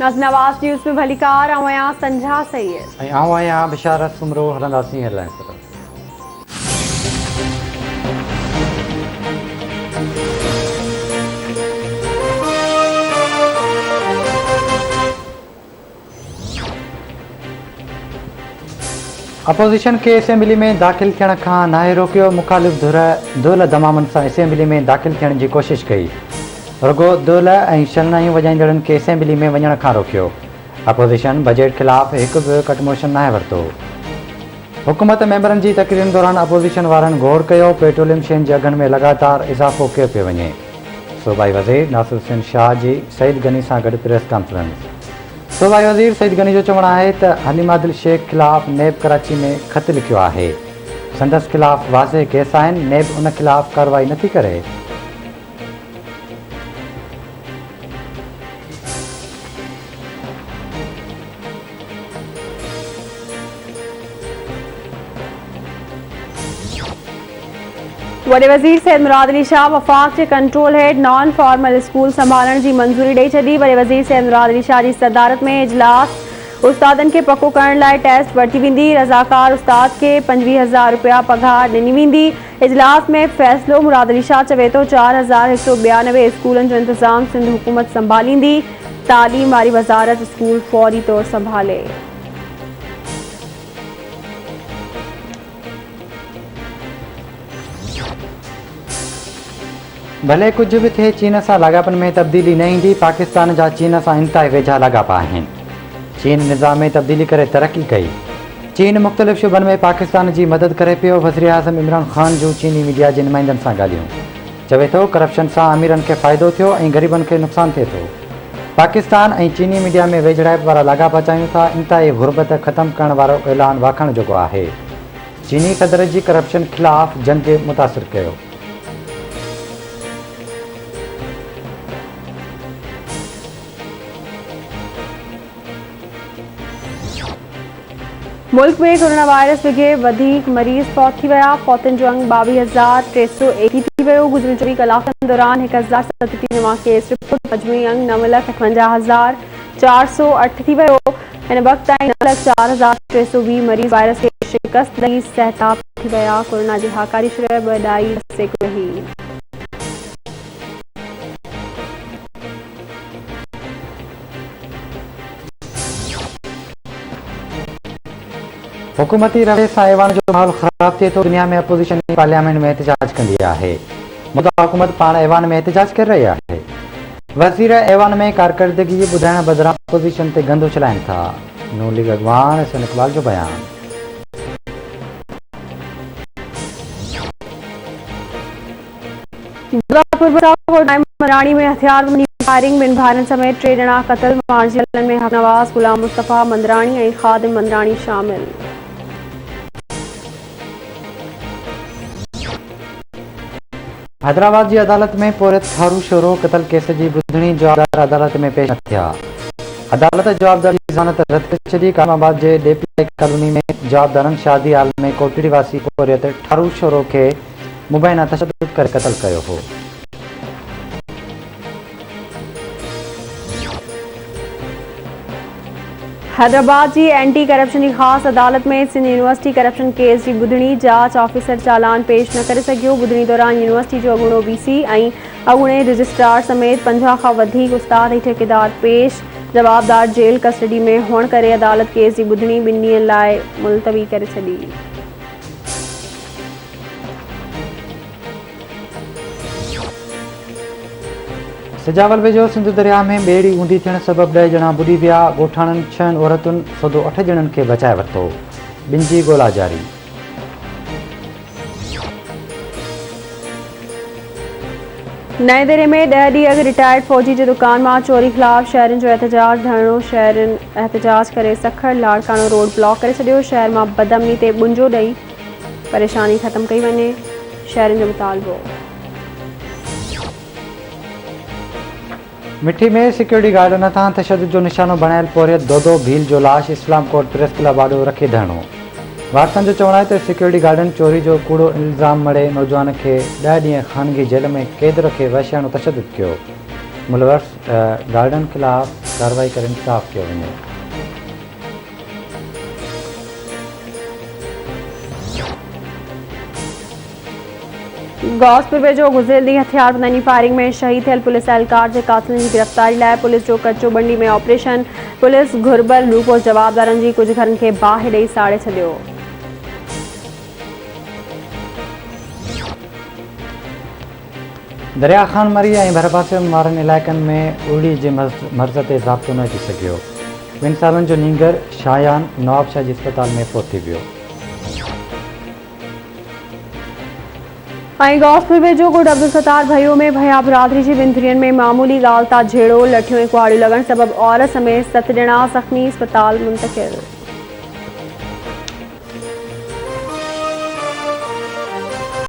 नवाज़ news में भलीकार आया संझा सैयद आया बिशारत सुमरो हलंदासी हेडलाइंस तरफ। अपोजिशन के असेंबली में दाख़िल थियण खां नाहे रोकियो। मुखालिफ़ दुल दमामन सां असेंबली में दाख़िल थियण जी कोशिश कई। रुगो दुल ऐं शरनाई वॼाईंदड़नि खे असेंबली में वञण खां रोकियो। अपोजिशन बजट ख़िलाफ़ हिकु बि कट मोशन नाहे वरितो। हुकूमत मेंबरनि जी तक़रीरुनि दौरान अपोजिशन वारनि गौर कयो। पेट्रोलियम शयुनि जे अघनि में लगातार इज़ाफ़ो कयो पियो वञे। सूबाई वज़ीर नासिर हुसैन शाह जी सईद गनी सां गॾु प्रेस कॉन्फ्रेंस। सूबाई वज़ीर सईद गनी जो चवणु आहे त हलीमा दिल शेख ख़िलाफ़ नेब कराची में ख़त लिखियो आहे। संदसि ख़िलाफ़ वाज़े केस आहिनि। नेब उन ख़िलाफ़ कार्रवाई नथी करे। वॾे वज़ीर सैयद मुराद अली शाह वफ़ाक़ के control head non formal school संभालण की मंजूरी ॾेई छॾी। वॾे वज़ीर सैयद मुराद अली शाह की सदारत में इजलास उस्तादनि खे पको करण लाइ टेस्ट वरिती वेंदी। रज़ाकार उस्ताद के 25,000 रुपया पघार ॾिनी वेंदी। इजलास में फ़ैसिलो मुराद अली शाह चवे तो 4,192 स्कूलनि जो इंतज़ाम सिंध हुकूमत संभालींदी। तालीम वारी वज़ारत स्कूल फौरी तौर संभाले। भले कुछ भी थे चीन से लागापन में तब्दीली न ईंदी। पाकिस्तान जा चीन से इंतहाई वेझा लागापा आहिनि। चीन निज़ाम में तब्दीली करे तरक्की कई। चीन मुख़्तलिफ़ शुबनि में पाकिस्तान की मदद करे पियो। वज़ीर आज़म इमरान ख़ान जूं चीनी मीडिया के नुमाइंदनि सां ॻाल्हियूं। चवे तो करप्शन से अमीरनि खे फ़ाइदो थियो ऐं ग़रीबनि खे नुक़सान थिए थो। पाकिस्तान ऐं चीनी मीडिया में वेझड़ाइप वारा लागापा चाहियूं था। इंतहाई गुरबत ख़त्म करण वारो ऐलान वाखण जोॻो आहे। चीनी सदर जी करप्शन ख़िलाफ़ जंग मुतासिर कयो। मुल्क में कोरोना वायरस विघे वधीक मरीज़ फौत थी विया। फौतनि जो अंग 22,301 थी वियो। गुज़िरियल 24 कलाकनि दौरान 1,037 केस रिपोर्ट। मजमूई अंग 9,58,408 थी वियो। हिन वक़्त ताईं 9,04,320 मरीज़ वायरस के शिकस्त ॾेई सहताब थी विया। कोरोना जी हाकारी शरह 2.10 रही। हुकूमती रवैये सां ऐवान जो माहौल ख़राब थिए तो। दुनिया में अपोजिशन पार्लियामेंट में एहतजाज कंदी आहे। मुदा हुकूमत पाण ऐवान में एहतजाज कर रही है। वज़ीर ऐवान में कारकर्दगी ॿुधाइण बदिरां अपोजिशन ते गंदो चलाइनि था। नून लीग अॻवान हसन इक़बाल जो बयान। मंदराणी में हथियार फायरिंग में भाइरनि समेत 3 ॼणा क़तल। मार्जियलन में हक नवाज़ गुलाम मुस्तफ़ा मंदराणी ऐं ख़ादिम मंदराणी शामिल। हैदराबाद की अदालत में पोरित थारू शोरो क़तल केस की ॿुधणी जवाबदार अदालत में पेश न थिया। अदालत जवाबदारी ज़मानत रद्द करे छॾी। कामाबाद के डेपीआई कॉलोनी में जवाबदारनि शादी हाल में कोटड़ी वासी पोरित थारू शोरो के मुबैना तशद्दुद करे क़तल कयो हो। हैदराबाद की एंटी करप्शन की खास अदालत में सिंध यूनिवर्सिटी करप्शन केस की ॿुधणी। जांच ऑफिसर चालान पेश न करे सघियो। ॿुधणी दौरान यूनिवर्सिटी जो अॻूणो वीसी ऐं अॻूणे रजिस्ट्रार समेत 50 खां वधीक उस्ताद ऐं ठेकेदार पेश। जवाबदार जेल कस्टडी में हुअण करे अदालत केस की ॿुधणी 2 ॾींहंनि लाइ मुलतवी करे छॾी। सिजावल वेझो सिंधु दरिया में ॿेड़ी ऊंधी थियण सबब 10 ॼणा बुॾी विया। ॻोठाणनि 6 औरतुनि सदो 8 ॼणनि खे बचाए वरितो। 2 जी ॻोल्हा जारी। नएं दरे में 10 ॾींहं अॻु रिटायर्ड फौजी जी दुकान में चोरी ख़िलाफ़ शहरनि जो एहतजाज धरणो। शहरनि एहतजाज करे सखड़ लाड़कानो रोड ब्लॉक करे छॾियो। शहर में बदअमनी ते बुंजो ॾेई परेशानी ख़त्म कई वञे। शहरनि जो मुतालबो। मिठी में सिक्योरिटी गार्डन तां तशद्दुद जो निशानो बणायल पोरियत दोदो भील जो लाश इस्लाम कोर्ट प्रेस क्लब आॾो रखे धरणो। वारसनि जो चवणु आहे त सिक्योरिटी गार्डन चोरी जो कूड़ो इल्ज़ाम मड़े नौजवान खे 10 ॾींहं ख़ानगी जेल में क़ैद रखे वहशियाणो तशद्दुद कयो। मुलवस गार्डन ख़िलाफ़ कार्रवाई कर इंसाफ़ किया वञे। गौसपुर वेझो गुज़िरियल ॾींहुं हथियारबंदी फायरिंग में शहीद थियल पुलिस एहलकार जे कातिलनि जी गिरफ़्तारी लाइ पुलिस जो कचो बंडी में ऑपरेशन। पुलिस घुरिबल रूपो जवाबदारनि जी कुझु घरनि खे बाहि ॾेई साड़े छॾियो। दरिया खान मरी ऐं भरपासे वारनि इलाइक़नि में उड़ी जे मर्ज़ ते ज़ाब्तो न अची सघियो। 2 सालनि जो नींगर शायान नवाबशाह जी अस्पताल में फोत थी वियो। गौसपुर वेझो गुड अब्दुल सत्तार भइयो में भया बिरादरी जी विंदरियन में मामूली ॻाल्हि तां झेड़ो लठियूं ऐं कुहाड़ियूं लॻण सबबि औरत समेत 7 ॼणा ज़ख़्मी अस्पताल मुंतक़िल।